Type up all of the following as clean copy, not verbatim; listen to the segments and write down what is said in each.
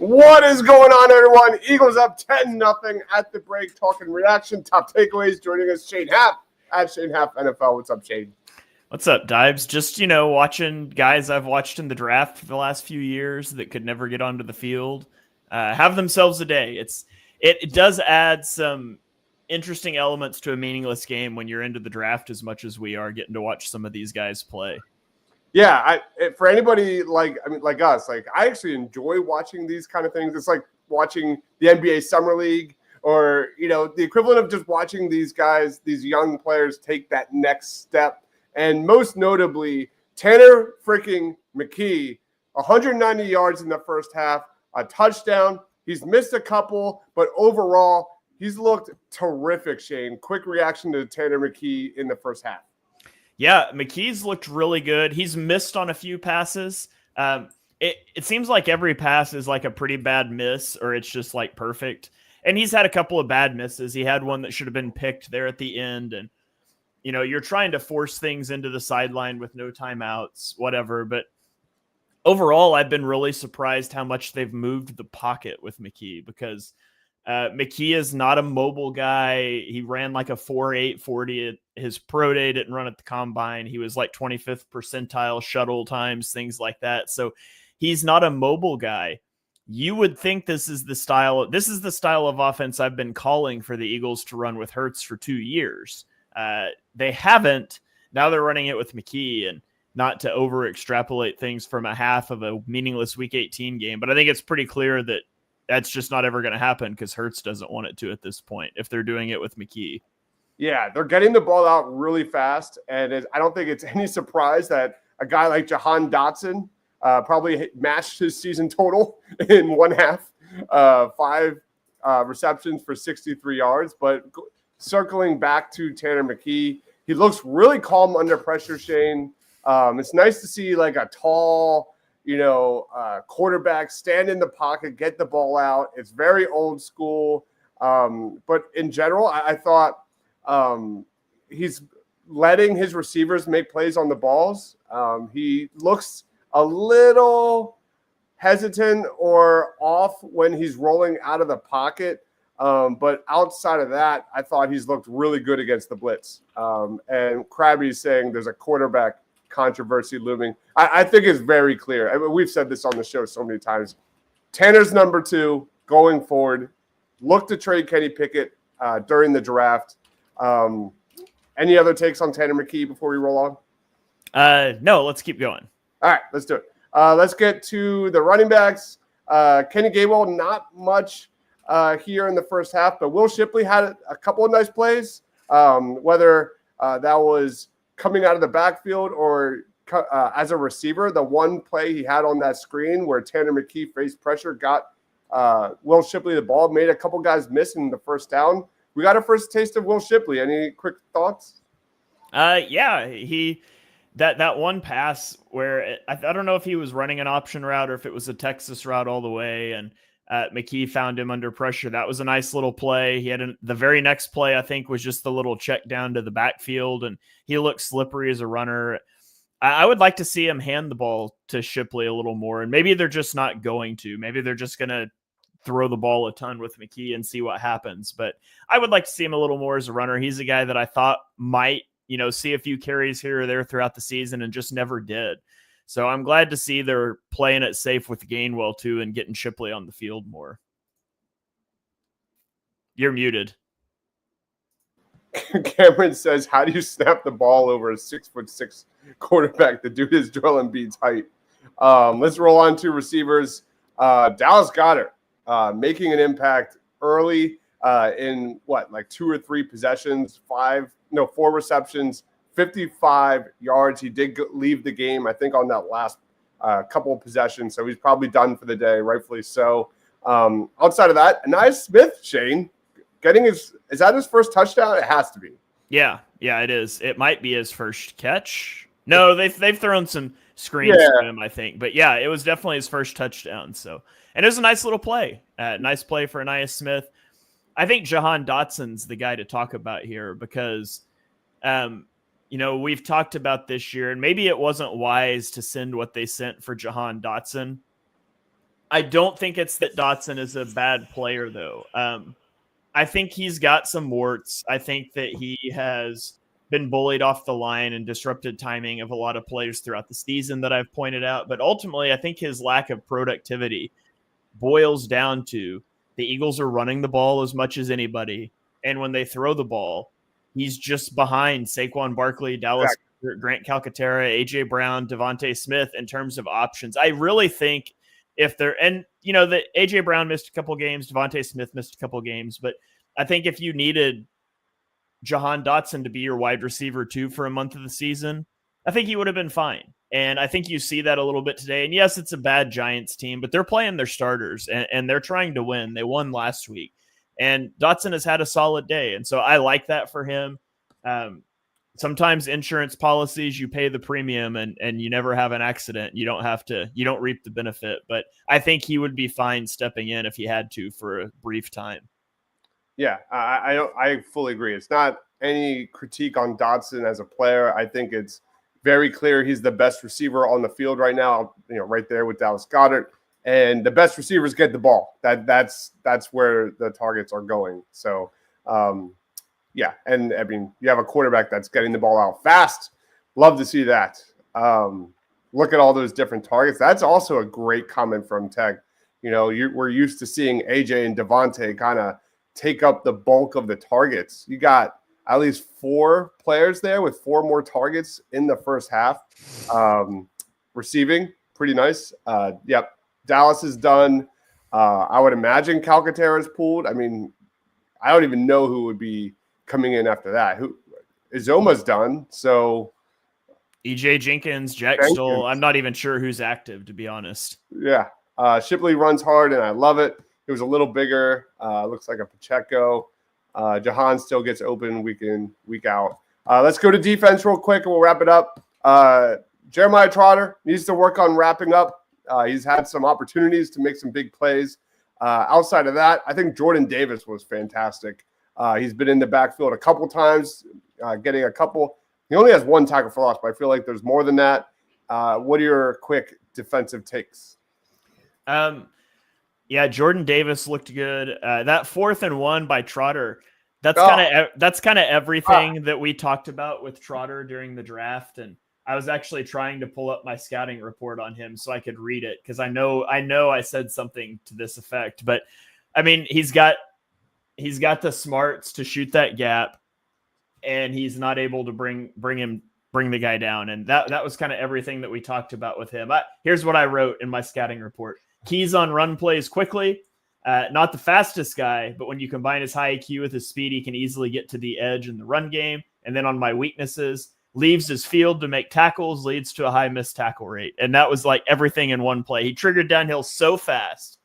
What is going on, everyone? Eagles up 10-0 at the break. Talking reaction, top takeaways. Joining us, Shane Happ at Shane Happ NFL. What's up, Shane? What's up, Deibs? Just, watching guys I've watched in the draft for the last few years that could never get onto the field have themselves a day. It does add some interesting elements to a meaningless game when you're into the draft as much as we are getting to watch some of these guys play. Yeah, for anybody like us, I actually enjoy watching these kind of things. It's like watching the NBA Summer League, or the equivalent of just watching these guys, these young players, take that next step. And most notably, Tanner freaking McKee, 190 yards in the first half, a touchdown. He's missed a couple, but overall, he's looked terrific. Shane, quick reaction to Tanner McKee in the first half. Yeah, McKee's looked really good. He's missed on a few passes. It seems like every pass is like a pretty bad miss, or it's just like perfect. And he's had a couple of bad misses. He had one that should have been picked there at the end. And, you're trying to force things into the sideline with no timeouts, whatever. But overall, I've been really surprised how much they've moved the pocket with McKee, because McKee is not a mobile guy. He ran like a 4.8 40 at his pro day, didn't run at the combine. He was like 25th percentile shuttle times, things like that. So he's not a mobile guy. You would think this is the style of offense I've been calling for the Eagles to run with Hurts for 2 years. They haven't. Now they're running it with McKee, and not to over extrapolate things from a half of a meaningless Week 18 game. But I think it's pretty clear that that's just not ever going to happen, because Hurts doesn't want it to at this point if they're doing it with McKee. Yeah, they're getting the ball out really fast, and I don't think it's any surprise that a guy like Jahan Dotson probably matched his season total in one half, 5 receptions for 63 yards. But circling back to Tanner McKee, he looks really calm under pressure, Shane. It's nice to see like a tall, quarterback stand in the pocket, get the ball out. It's very old school. But in general, I thought he's letting his receivers make plays on the balls. He looks a little hesitant or off when he's rolling out of the pocket. But outside of that, I thought he's looked really good against the blitz. And Krabby's saying there's a quarterback controversy looming. I think it's very clear. I mean, we've said this on the show so many times. Tanner's number 2 going forward. Look to trade Kenny Pickett during the draft. Any other takes on Tanner McKee before we roll on? No, let's keep going. All right, let's do it. Let's get to the running backs. Kenny Gainwell, not much here in the first half, but Will Shipley had a couple of nice plays, whether that was coming out of the backfield or as a receiver. The one play he had on that screen where Tanner McKee faced pressure, got Will Shipley the ball, made a couple guys miss in the first down. We got a first taste of Will Shipley. Any quick thoughts? Yeah, that one pass where I don't know if he was running an option route or if it was a Texas route all the way, and McKee found him under pressure. That was a nice little play. He had the very next play, I think, was just the little check down to the backfield, and he looked slippery as a runner. I would like to see him hand the ball to Shipley a little more, and maybe they're just not going to. Maybe they're just going to throw the ball a ton with McKee and see what happens. But I would like to see him a little more as a runner. He's a guy that I thought might, see a few carries here or there throughout the season and just never did. So I'm glad to see they're playing it safe with Gainwell too and getting Shipley on the field more. You're muted. Cameron says, how do you snap the ball over a 6'6" quarterback? The dude is Joel Embiid's height. Let's roll on to receivers. Dallas Goedert making an impact early in 2 or 3 possessions, 4 receptions, 55 yards. He did leave the game, I think, on that last couple of possessions. So he's probably done for the day, rightfully so. Outside of that, Anais Smith, Shane, is that his first touchdown? It has to be. Yeah, it is. It might be his first catch. No, they've thrown some screens to him, I think. But yeah, it was definitely his first touchdown. So, and it was a nice little play. Nice play for Anais Smith. I think Jahan Dotson's the guy to talk about here because, we've talked about this year, and maybe it wasn't wise to send what they sent for Jahan Dotson. I don't think it's that Dotson is a bad player, though. I think he's got some warts. I think that he has been bullied off the line and disrupted timing of a lot of players throughout the season that I've pointed out. But ultimately, I think his lack of productivity boils down to the Eagles are running the ball as much as anybody. And when they throw the ball, he's just behind Saquon Barkley, Dallas, Grant Calcaterra, A.J. Brown, Devontae Smith in terms of options. I really think if they're, and you know, that A.J. Brown missed a couple games, Devontae Smith missed a couple games, but I think if you needed Jahan Dotson to be your wide receiver too for a month of the season, I think he would have been fine. And I think you see that a little bit today. And yes, it's a bad Giants team, but they're playing their starters and they're trying to win. They won last week. And Dotson has had a solid day. And so I like that for him. Sometimes insurance policies, you pay the premium and you never have an accident. You don't reap the benefit. But I think he would be fine stepping in if he had to for a brief time. Yeah, I fully agree. It's not any critique on Dotson as a player. I think it's very clear he's the best receiver on the field right now, right there with Dallas Goedert. And the best receivers get the ball. That's where the targets are going. So, yeah. And, I mean, you have a quarterback that's getting the ball out fast. Love to see that. Look at all those different targets. That's also a great comment from Tech. We're used to seeing AJ and Devontae kind of take up the bulk of the targets. You got at least 4 players there with 4 more targets in the first half. Receiving, pretty nice. Yep. Dallas is done. I would imagine Calcaterra is pulled. I mean, I don't even know who would be coming in after that. Izoma's done. So EJ Jenkins, Jack Stoll. I'm not even sure who's active, to be honest. Yeah. Shipley runs hard, and I love it. It was a little bigger. Looks like a Pacheco. Jahan still gets open week in, week out. Let's go to defense real quick, and we'll wrap it up. Jeremiah Trotter needs to work on wrapping up. He's had some opportunities to make some big plays. Outside of that, I think Jordan Davis was fantastic. He's been in the backfield a couple times, getting a couple. He only has 1 tackle for loss, but I feel like there's more than that. What are your quick defensive takes? Yeah, Jordan Davis looked good. That 4th and 1 by Trotter, that's kind of everything that we talked about with Trotter during the draft. And I was actually trying to pull up my scouting report on him so I could read it because I know I said something to this effect. But I mean, he's got the smarts to shoot that gap, and he's not able to bring the guy down. And that was kind of everything that we talked about with him. Here's what I wrote in my scouting report. Keys on run plays quickly. Not the fastest guy, but when you combine his high IQ with his speed, he can easily get to the edge in the run game. And then on my weaknesses, leaves his field to make tackles, leads to a high missed tackle rate. And that was like everything in one play. He triggered downhill so fast,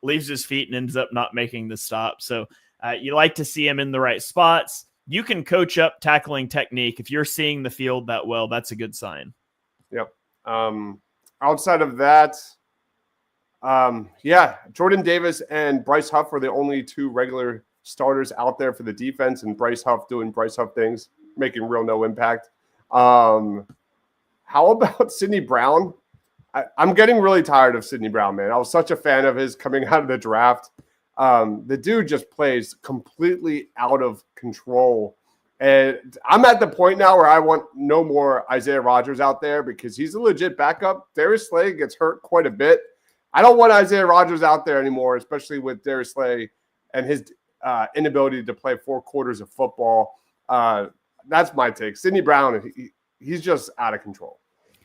leaves his feet and ends up not making the stop. So you like to see him in the right spots. You can coach up tackling technique. If you're seeing the field that well, that's a good sign. Yep. Outside of that, Jordan Davis and Bryce Huff were the only 2 regular starters out there for the defense, and Bryce Huff doing Bryce Huff things, making real no impact. How about Sidney Brown? I'm getting really tired of Sidney Brown, man. I was such a fan of his coming out of the draft. The dude just plays completely out of control. And I'm at the point now where I want no more Isaiah Rodgers out there because he's a legit backup. Darius Slay gets hurt quite a bit. I don't want Isaiah Rodgers out there anymore, especially with Darius Slay and his inability to play 4 quarters of football. That's my take. Sidney Brown, he's just out of control.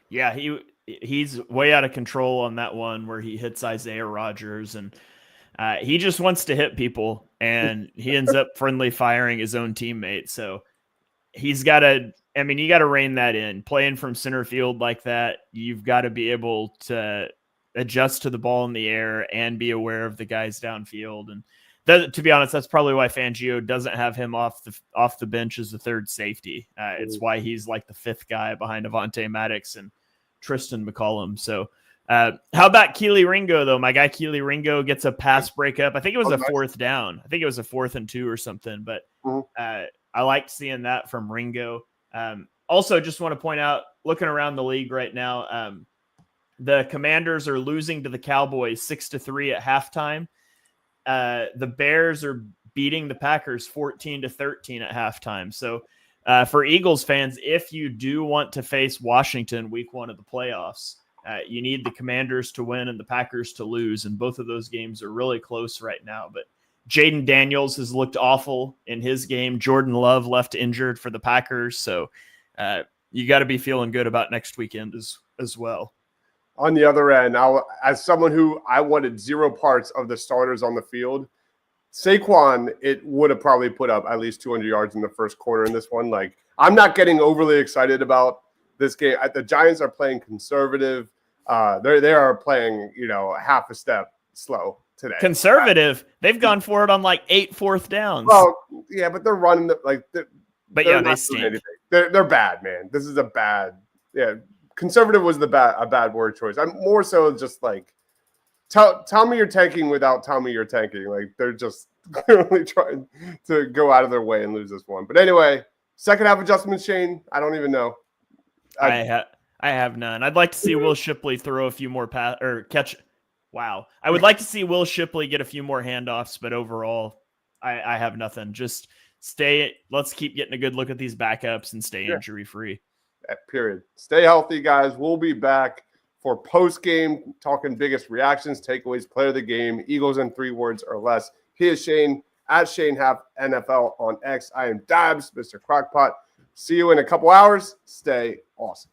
Yeah, he's way out of control on that one where he hits Isaiah Rodgers, and he just wants to hit people, and he ends up friendly firing his own teammate. So he's got to – I mean, you got to rein that in. Playing from center field like that, you've got to be able to adjust to the ball in the air and be aware of the guys downfield. And to be honest, that's probably why Fangio doesn't have him off the bench as the 3rd safety. It's why he's like the 5th guy behind Avonte Maddox and Tristan McCollum. So how about Keely Ringo, though? My guy Keely Ringo gets a pass breakup. I think it was a 4th down. I think it was a 4th and 2 or something. But I liked seeing that from Ringo. Also, just want to point out, looking around the league right now, The Commanders are losing to the Cowboys 6-3 at halftime. The Bears are beating the Packers 14-13 at halftime. So for Eagles fans, if you do want to face Washington week 1 of the playoffs, you need the Commanders to win and the Packers to lose. And both of those games are really close right now. But Jaden Daniels has looked awful in his game. Jordan Love left injured for the Packers. So you got to be feeling good about next weekend as well. On the other end, as someone who I wanted 0 parts of the starters on the field, Saquon, it would have probably put up at least 200 yards in the first quarter in this one. Like, I'm not getting overly excited about this game. The Giants are playing conservative. They are playing, half a step slow today. Conservative. They've gone for it on like 8 fourth downs. Well, yeah, but they're running they stink. They're bad, man. This is a bad. Yeah, conservative was a bad word choice. I'm more so just like, tell me you're tanking without tell me you're tanking. Like, they're just clearly trying to go out of their way and lose this one. But anyway, second half adjustments, Shane. I don't even know. I have none. I'd like to see Will Shipley throw a few more catch. Wow. I would like to see Will Shipley get a few more handoffs, but overall, I have nothing. Just let's keep getting a good look at these backups and stay injury free. Period. Stay healthy, guys. We'll be back for post-game, talking biggest reactions, takeaways, player of the game, Eagles in 3 words or less. He is Shane, at Shane Half NFL on X. I am Deibs, Mr. Crockpot. See you in a couple hours. Stay awesome.